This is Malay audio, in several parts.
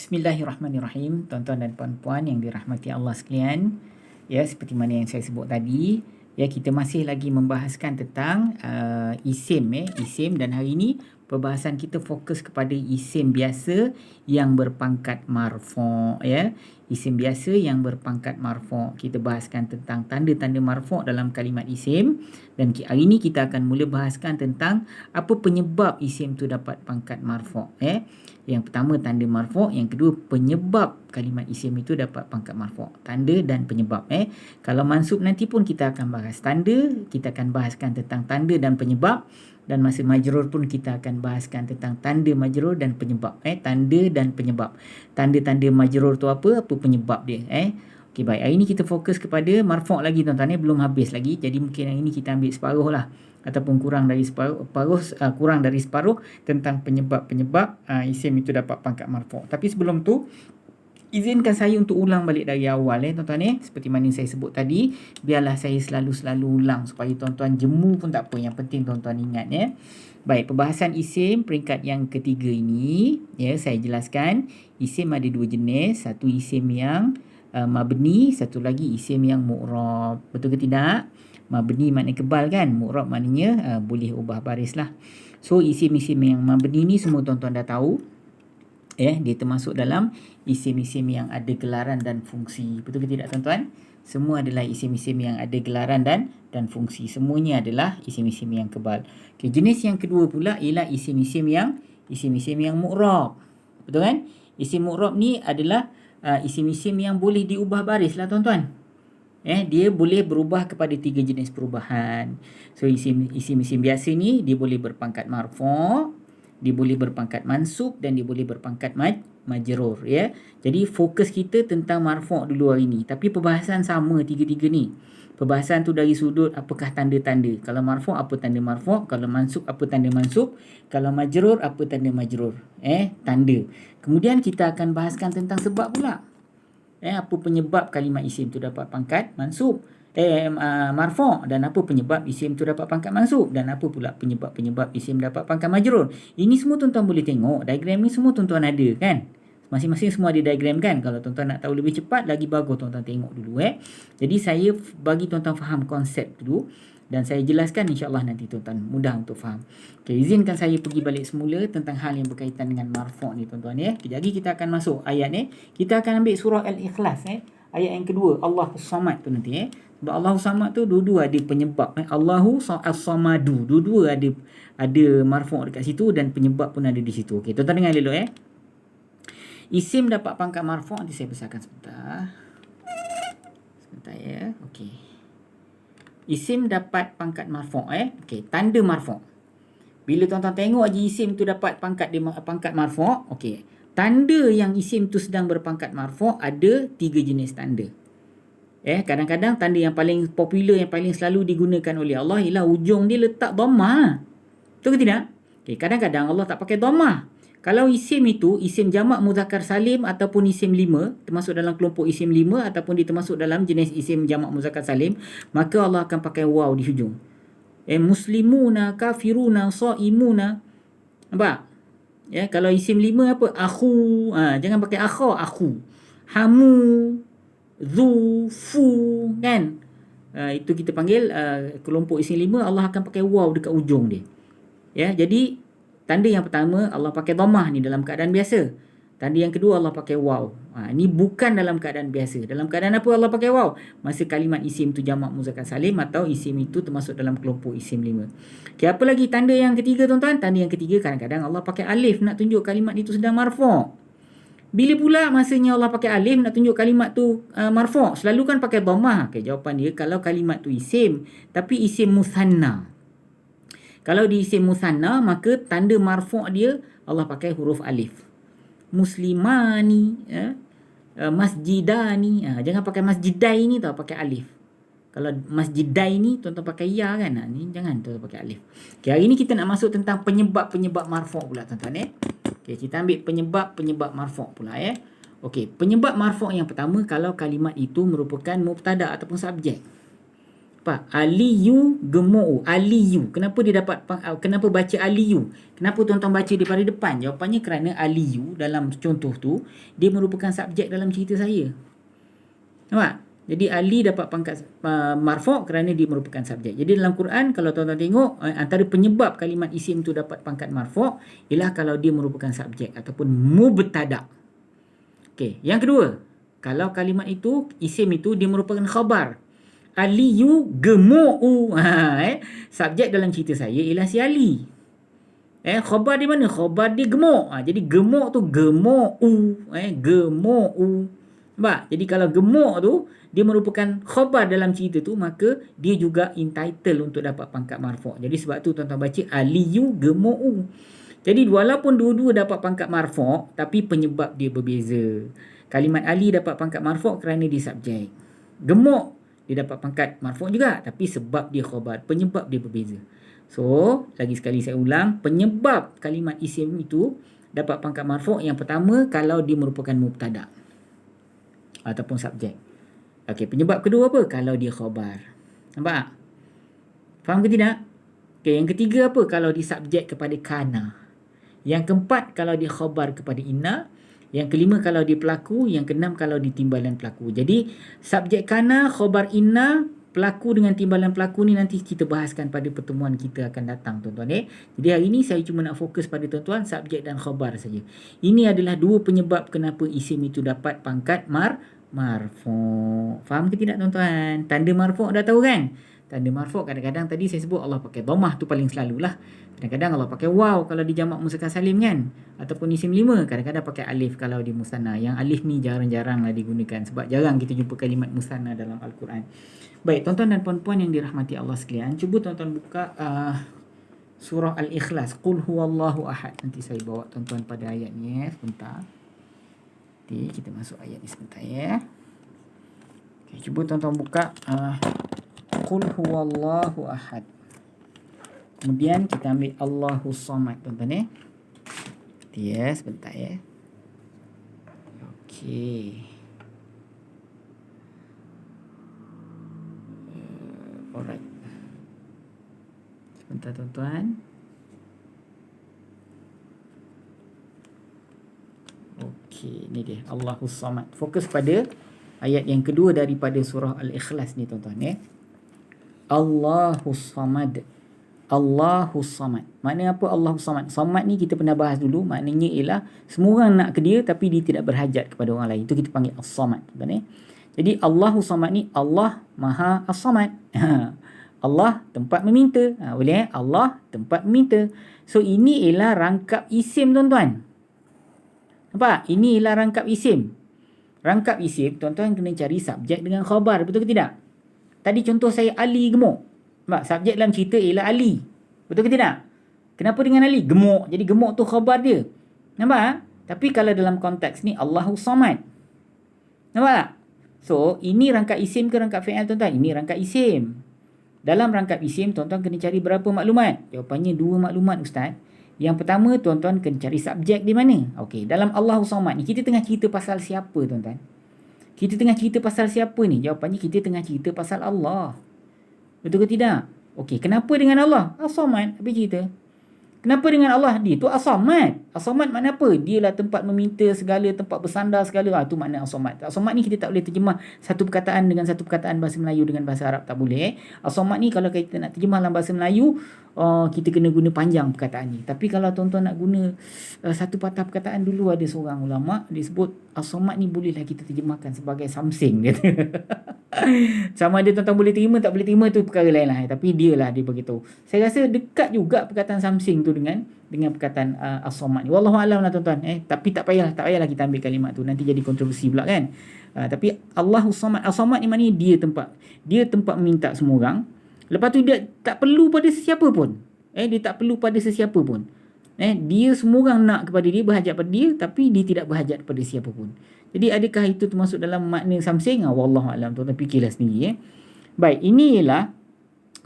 Bismillahirrahmanirrahim, tuan-tuan dan puan-puan yang dirahmati Allah sekalian. Ya, seperti mana yang saya sebut tadi, ya, kita masih lagi membahaskan tentang isim dan hari ini perbahasan kita fokus kepada isim biasa yang berpangkat marfu', ya. Isim biasa yang berpangkat marfu'. Kita bahaskan tentang tanda-tanda marfu' dalam kalimat isim, dan hari ini kita akan mula bahaskan tentang apa penyebab isim tu dapat pangkat marfu', ya. Yang pertama tanda marfu', yang kedua penyebab kalimat isim itu dapat pangkat marfu'. Tanda dan penyebab. Kalau mansub nanti pun kita akan bahas tanda, kita akan bahaskan tentang tanda dan penyebab, dan masa majrur pun kita akan bahaskan tentang tanda majrur dan penyebab. Tanda dan penyebab. Tanda-tanda majrur tu apa penyebab dia. Okey, baik. Hari ini kita fokus kepada marfu' lagi tuan-tuan, belum habis lagi. Jadi mungkin hari ini kita ambil separuh lah, ataupun kurang dari separuh tentang penyebab-penyebab isim itu dapat pangkat marfu'. Tapi sebelum tu, izinkan saya untuk ulang balik dari awal tuan-tuan. Seperti mana saya sebut tadi, biarlah saya selalu ulang supaya tuan-tuan jemu pun tak apa, yang penting tuan-tuan ingat. Baik, perbahasan isim peringkat yang ketiga ini, saya jelaskan isim ada dua jenis. Satu isim yang mabni, satu lagi isim yang mu'rab. Betul ke tidak? Mabni maknanya kebal kan, mu'rab maknanya boleh ubah baris lah. So isim-isim yang mabni ni semua tuan-tuan dah tahu. Dia termasuk dalam isim-isim yang ada gelaran dan fungsi. Betul ke tidak tuan-tuan? Semua adalah isim-isim yang ada gelaran dan fungsi. Semuanya adalah isim-isim yang kebal. Okay, jenis yang kedua pula ialah isim-isim yang mu'rab. Betul kan? Isim mu'rab ni adalah isim-isim yang boleh diubah baris lah tuan-tuan. Dia boleh berubah kepada tiga jenis perubahan. So isim-isim biasa ni dia boleh berpangkat marfu', dia boleh berpangkat mansub, dan dia boleh berpangkat majrur, ya. Jadi fokus kita tentang marfu' dulu hari ni. Tapi perbahasan sama tiga-tiga ni. Perbahasan tu dari sudut apakah tanda-tanda. Kalau marfu' apa tanda marfu', kalau mansub apa tanda mansub, kalau majrur apa tanda majrur. Tanda. Kemudian kita akan bahaskan tentang sebab pula. Apa penyebab kalimat isim tu dapat pangkat mansub, marfu', dan apa penyebab isim tu dapat pangkat mansub, dan apa pula penyebab isim dapat pangkat majrur. Ini semua tuan-tuan boleh tengok. Diagram ni semua tuan-tuan ada kan? Masing-masing semua ada diagram kan? Kalau tuan-tuan nak tahu lebih cepat, lagi bagus tuan-tuan tengok dulu. Jadi saya bagi tuan-tuan faham konsep dulu, dan saya jelaskan, insya-Allah nanti tuan-tuan mudah untuk faham. Okey, izinkan saya pergi balik semula tentang hal yang berkaitan dengan marfu' ni tuan-tuan. Jadi kita akan masuk ayat ni. Kita akan ambil surah Al-Ikhlas ayat yang kedua, Allahu Samad tu nanti. Sebab Allahu Samad tu dua-dua ada penyebab. Allahu As-Samadu, dua-dua ada marfu' dekat situ, dan penyebab pun ada di situ. Okey, tuan-tuan dengar dulu. Isim dapat pangkat marfu', nanti saya besarkan sebentar. Ya. Okey. Isim dapat pangkat marfu'. Okey, tanda marfu'. Bila tuan-tuan tengok je isim tu dapat pangkat marfu', okey. Tanda yang isim tu sedang berpangkat marfu' ada tiga jenis tanda. Kadang-kadang tanda yang paling popular, yang paling selalu digunakan oleh Allah ialah ujung dia letak dhammah. Betul ke tidak? Okey, kadang-kadang Allah tak pakai dhammah. Kalau isim itu isim jamak muzakkar salim ataupun isim 5, termasuk dalam kelompok isim 5 ataupun dia termasuk dalam jenis isim jamak muzakkar salim, maka Allah akan pakai waw di hujung. Muslimuna, kafiruna, saimuna. Nampak? Kalau isim 5 apa? Akhu. Jangan pakai akha, akhu. Hamu, zu, fu, kan? Itu kita panggil kelompok isim 5, Allah akan pakai waw dekat ujung dia. Jadi tanda yang pertama Allah pakai dhammah ni dalam keadaan biasa. Tanda yang kedua Allah pakai waw. Ini bukan dalam keadaan biasa. Dalam keadaan apa Allah pakai waw? Masa kalimat isim tu jamak muzakkar salim atau isim itu termasuk dalam kelompok isim 5. Okey, apa lagi tanda yang ketiga tuan-tuan? Tanda yang ketiga kadang-kadang Allah pakai alif nak tunjuk kalimat itu sedang marfu'. Bila pula masanya Allah pakai alif nak tunjuk kalimat tu marfu'? Selalu kan pakai dhammah. Okey, jawapan dia kalau kalimat tu isim tapi isim musanna. Kalau di isim musanna, maka tanda marfu' dia Allah pakai huruf alif. Muslimani, masjidani. Jangan pakai masjidai ni tau, pakai alif. Kalau masjidai ni tuan-tuan pakai ya kan? Ni jangan tuan-tuan pakai alif. Okey, hari ni kita nak masuk tentang penyebab-penyebab marfu' pula tuan-tuan. Okey, kita ambil penyebab-penyebab marfu' pula Okey, penyebab marfu' yang pertama kalau kalimat itu merupakan mubtada ataupun subjek. Apa? Aliyu gemuk. Aliyu. Kenapa dia dapat, kenapa baca aliyu? Kenapa tuan-tuan baca daripada depan? Jawapannya kerana aliyu dalam contoh tu, dia merupakan subjek dalam cerita saya. Nampak? Jadi Ali dapat pangkat marfu' kerana dia merupakan subjek. Jadi dalam Quran, kalau tuan-tuan tengok, antara penyebab kalimat isim tu dapat pangkat marfu' ialah kalau dia merupakan subjek ataupun mubtada'. Okey, yang kedua, kalau kalimat itu, isim itu dia merupakan khabar. Aliyu gemu'u. Subjek dalam cerita saya ialah si Ali. Khabar di mana? Khabar dia gemuk. Jadi gemuk tu gemu'u. Gemu'u. Nampak? Jadi kalau gemuk tu, dia merupakan khabar dalam cerita tu, maka dia juga entitled untuk dapat pangkat marfu'. Jadi sebab tu tuan-tuan baca Aliyu gemu'u. Jadi walaupun dua-dua dapat pangkat marfu', tapi penyebab dia berbeza. Kalimat Ali dapat pangkat marfu' kerana dia subjek. Gemuk, dia dapat pangkat marfu' juga, tapi sebab dia khabar, penyebab dia berbeza. So, lagi sekali saya ulang, penyebab kalimat isim itu dapat pangkat marfu' yang pertama kalau dia merupakan mubtada' ataupun subjek. Okey, penyebab kedua apa? Kalau dia khabar. Nampak? Faham ke tidak? Okey, yang ketiga apa? Kalau dia subjek kepada kana. Yang keempat kalau dia khabar kepada inna. Yang kelima kalau dia pelaku. Yang keenam kalau dia timbalan pelaku. Jadi subjek kana, khabar inna, pelaku dengan timbalan pelaku ni nanti kita bahaskan pada pertemuan kita akan datang, tuan-tuan. Jadi hari ini saya cuma nak fokus pada tuan-tuan subjek dan khabar saja. Ini adalah dua penyebab kenapa isim itu dapat pangkat marfu'. Faham ke tidak, tuan-tuan? Tanda marfu' dah tahu kan? Tanda marfu' kadang-kadang tadi saya sebut Allah pakai dhammah tu paling selalulah. Kadang-kadang Allah pakai waw kalau di jamak muzakkar salim kan, ataupun isim 5. Kadang-kadang pakai alif kalau di musanna. Yang alif ni jarang-jarang lah digunakan sebab jarang kita jumpa kalimat musanna dalam Al-Quran. Baik, tuan-tuan dan puan-puan yang dirahmati Allah sekalian, cuba tuan-tuan buka surah Al-Ikhlas, Qul huwallahu ahad. Nanti saya bawa tuan-tuan pada ayat ni sebentar. Nanti kita masuk ayat ni sebentar ya. Okay, cuba tuan-tuan buka Qul huwallahu ahad. Kemudian kita ambil Allahus Samad, tuan-tuan ya. Sebentar ya. Okey. Alright. Sebentar, tuan-tuan. Okey, ni dia Allahus Samad. Fokus pada ayat yang kedua daripada surah Al-Ikhlas ni, tuan-tuan ya. Allahus Samad. Allahus Samad. Maknanya apa Allahus Samad? Samad ni kita pernah bahas dulu. Maknanya ialah semua orang nak ke dia tapi dia tidak berhajat kepada orang lain. Itu kita panggil As-Samad. Jadi Allahus Samad ni Allah Maha As-Samad. Allah tempat meminta. Boleh Allah tempat meminta. So ini ialah rangkap isim, tuan-tuan. Nampak? Ini ialah rangkap isim. Rangkap isim, tuan-tuan kena cari subjek dengan khabar. Betul ke tidak? Tadi contoh saya Ali gemuk. Nampak? Subjek dalam cerita ialah Ali. Betul ke tidak? Kenapa dengan Ali? Gemuk. Jadi gemuk tu khabar dia. Nampak? Tapi kalau dalam konteks ni Allahus Samad. Nampak tak? So, ini rangkap isim ke rangkap fi'il, tuan-tuan? Ini rangkap isim. Dalam rangkap isim, tuan-tuan kena cari berapa maklumat? Jawapannya 2 maklumat, Ustaz. Yang pertama, tuan-tuan kena cari subjek di mana? Okey, dalam Allahus Samad ni, kita tengah cerita pasal siapa, tuan-tuan? Kita tengah cerita pasal siapa ni? Jawapannya kita tengah cerita pasal Allah. Betul ke tidak? Okey, kenapa dengan Allah? As-Samad. Habis cerita. Kenapa dengan Allah? Dia tu As-Samad. As-Samad makna apa? Dialah tempat meminta segala, tempat bersandar segala. Itu makna As-Samad. As-Samad ni kita tak boleh terjemah satu perkataan dengan satu perkataan bahasa Melayu dengan bahasa Arab. Tak boleh. As-Samad ni kalau kita nak terjemah dalam bahasa Melayu, kita kena guna panjang perkataan ni. Tapi kalau tuan-tuan nak guna satu patah perkataan, dulu ada seorang ulama' dia sebut As-Samad ni bolehlah kita terjemahkan sebagai something. Dia sama ada tuan-tuan boleh terima tak boleh terima tu perkara lain lah. Tapi dia lah dia beritahu. Saya rasa dekat juga perkataan something tu dengan perkataan As-Samad ni. Wallahualam lah, tuan-tuan. Tapi tak payahlah kita ambil kalimat tu. Nanti jadi kontroversi pula kan. Tapi Allahus Samad. As-Samad ni maknanya dia tempat meminta semua orang. Lepas tu dia tak perlu pada sesiapa pun. Dia tak perlu pada sesiapa pun. Dia semua orang nak kepada dia, berhajat pada dia, tapi dia tidak berhajat pada siapa pun. Jadi adakah itu termasuk dalam makna something? Wallahualam, tuan-tuan fikirlah sendiri. Baik, ini ialah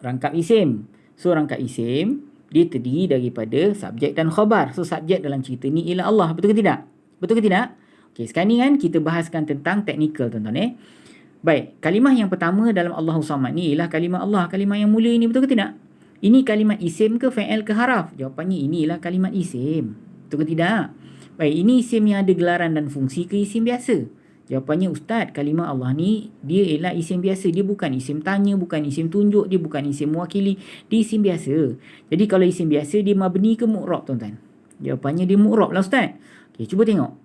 rangkap isim. So rangkap isim dia terdiri daripada subjek dan khabar. So subjek dalam cerita ni ialah Allah. Betul ke tidak? Betul ke tidak? Okey, sekarang ni kan kita bahaskan tentang teknikal, tuan-tuan. Baik, kalimah yang pertama dalam Allahu Samad ni ialah kalimah Allah, kalimah yang mulia ini, betul ke tidak? Ini kalimat isim ke fi'il ke haraf? Jawapannya inilah kalimat isim. Betul ke tidak? Baik, ini isim yang ada gelaran dan fungsi ke isim biasa? Jawapannya, Ustaz, kalimah Allah ni dia ialah isim biasa. Dia bukan isim tanya, bukan isim tunjuk, dia bukan isim mewakili, dia isim biasa. Jadi kalau isim biasa dia mabni ke mu'rab, tuan-tuan? Jawapannya dia mu'rab lah, Ustaz. Okey, cuba tengok.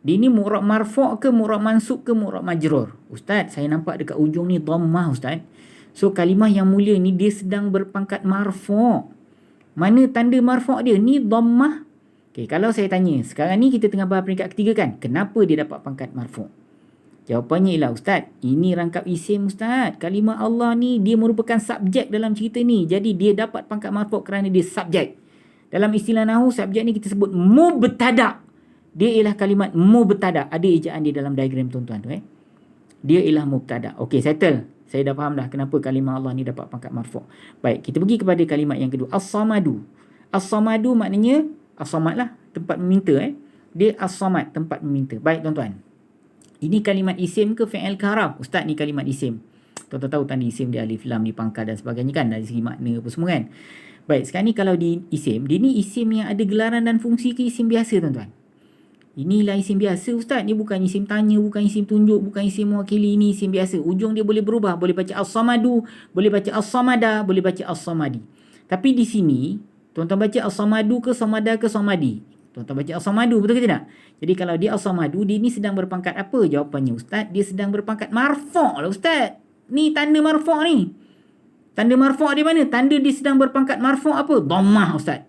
Dia ni mu'rab marfu' ke mu'rab mansub ke mu'rab majrur? Ustaz, saya nampak dekat ujung ni dhammah, Ustaz. So kalimah yang mulia ni dia sedang berpangkat marfu'. Mana tanda marfu' dia? Ni dhammah. Okey, kalau saya tanya, sekarang ni kita tengah bahas peringkat ketiga kan? Kenapa dia dapat pangkat marfu'? Jawapannya ialah, Ustaz, ini rangkap isim, Ustaz. Kalimah Allah ni dia merupakan subjek dalam cerita ni. Jadi dia dapat pangkat marfu' kerana dia subjek. Dalam istilah nahwu, subjek ni kita sebut mubtada'. Dia ialah kalimat mubtada'. Ada ejaan dia dalam diagram, tuan-tuan tu. Dia ialah mubtada'. Okey, settle. Saya dah faham dah kenapa kalimah Allah ni dapat pangkat marfu'. Baik, kita pergi kepada kalimat yang kedua. As-samadu. As-samadu maknanya, as-samad lah, tempat meminta. Dia as-samad, tempat meminta. Baik, tuan-tuan. Ini kalimat isim ke fi'il ke haraf? Ustaz, ni kalimat isim. Tuan-tuan tahu tanda isim dia alif, lam, di pangkal dan sebagainya kan? Dari segi makna apa semua kan? Baik, sekarang ni kalau di isim, dia ni isim yang ada gelaran dan fungsi ke isim biasa, tuan-tuan? Inilah isim biasa, Ustaz. Ni bukan isim tanya, bukan isim tunjuk, bukan isim mewakili. Ini isim biasa. Ujung dia boleh berubah. Boleh baca as-samadu, boleh baca as-samada, boleh baca as-samadi. Tapi di sini, tuan-tuan baca as-samadu ke samada ke samadi? Tuan-tuan baca as-samadu, betul ke tidak? Jadi kalau dia as-samadu, dia ni sedang berpangkat apa? Jawapannya, Ustaz, dia sedang berpangkat marfu' lah, Ustaz. Ni tanda marfu' ni. Tanda marfu' di mana? Tanda dia sedang berpangkat marfu' apa? Dhammah, Ustaz.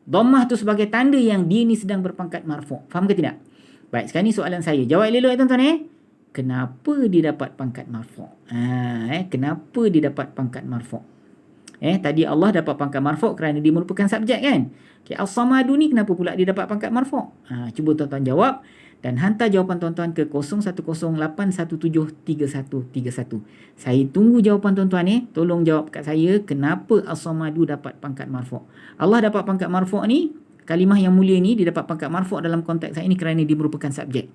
Dhammah tu sebagai tanda yang dia ni sedang berpangkat marfu'. Faham ke tidak? Baik, sekarang ni soalan saya. Jawab elok tuan-tuan Kenapa dia dapat pangkat marfu'? Kenapa dia dapat pangkat marfu'? Tadi Allah dapat pangkat marfu' kerana dia merupakan subjek kan? Okay, as-samadu ni kenapa pula dia dapat pangkat marfu'? Cuba tuan-tuan jawab dan hantar jawapan tuan-tuan ke 0108173131. Saya tunggu jawapan tuan-tuan Tolong jawab kat saya kenapa as-samadu dapat pangkat marfu'. Allah dapat pangkat marfu' ni, kalimah yang mulia ni dia dapat pangkat marfu' dalam konteks saya ni kerana dia merupakan subjek.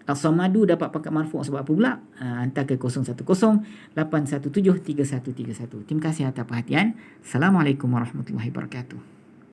As-samadu dapat pangkat marfu' sebab apa pula? Hantar ke 0108173131. Terima kasih atas perhatian. Assalamualaikum warahmatullahi wabarakatuh.